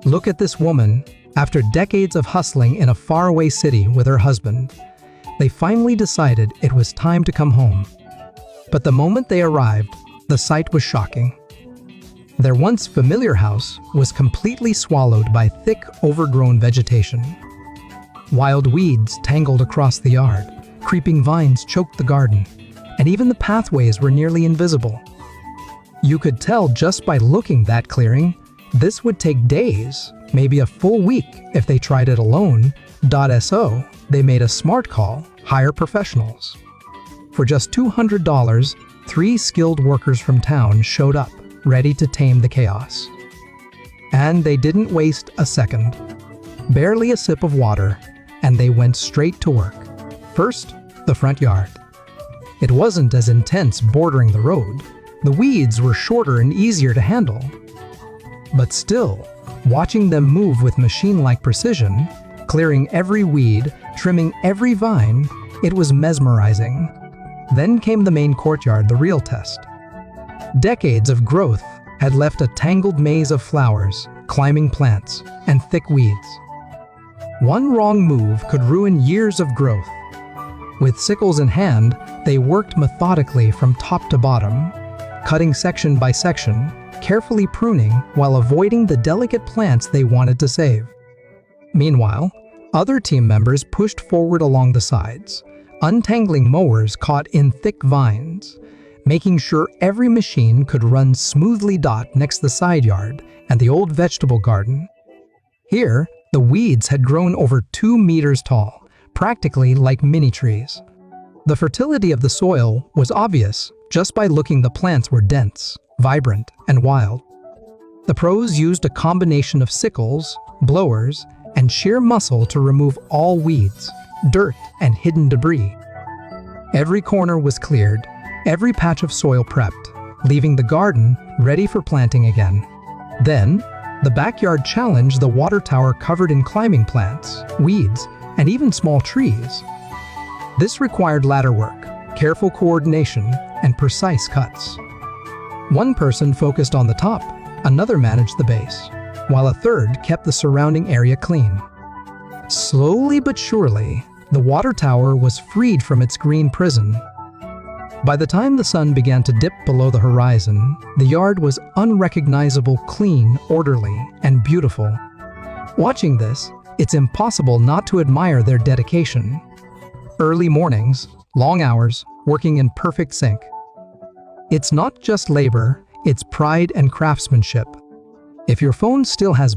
Look at this woman. After decades of hustling in a faraway city with her husband, they finally decided it was time to come home. But the moment they arrived, the sight was shocking. Their once familiar house was completely swallowed by thick, overgrown vegetation. Wild weeds tangled across the yard, creeping vines choked the garden, and even the pathways were nearly invisible. You could tell just by looking that clearing, this would take days, maybe a full week if they tried it alone. So they made a smart call: hire professionals. For just $200, 3 skilled workers from town showed up, ready to tame the chaos. And they didn't waste a second. Barely a sip of water, and they went straight to work. First, the front yard. It wasn't as intense bordering the road. The weeds were shorter and easier to handle. But still, watching them move with machine-like precision, clearing every weed, trimming every vine, it was mesmerizing. Then came the main courtyard, the real test. Decades of growth had left a tangled maze of flowers, climbing plants, and thick weeds. One wrong move could ruin years of growth. With sickles in hand, they worked methodically from top to bottom, cutting section by section, carefully pruning while avoiding the delicate plants they wanted to save. Meanwhile, other team members pushed forward along the sides, untangling mowers caught in thick vines, making sure every machine could run smoothly next the side yard and the old vegetable garden. Here, the weeds had grown over 2 meters tall, practically like mini trees. The fertility of the soil was obvious just by looking. The plants were dense, vibrant, and wild. The pros used a combination of sickles, blowers, and sheer muscle to remove all weeds, dirt, and hidden debris. Every corner was cleared, every patch of soil prepped, leaving the garden ready for planting again. Then, the backyard challenged the water tower covered in climbing plants, weeds, and even small trees. This required ladder work, careful coordination, and precise cuts. One person focused on the top, another managed the base, while a third kept the surrounding area clean. Slowly but surely, the water tower was freed from its green prison. By the time the sun began to dip below the horizon, the yard was unrecognizable, clean, orderly, and beautiful. Watching this, it's impossible not to admire their dedication. Early mornings, long hours, working in perfect sync. It's not just labor, it's pride and craftsmanship. If your phone still has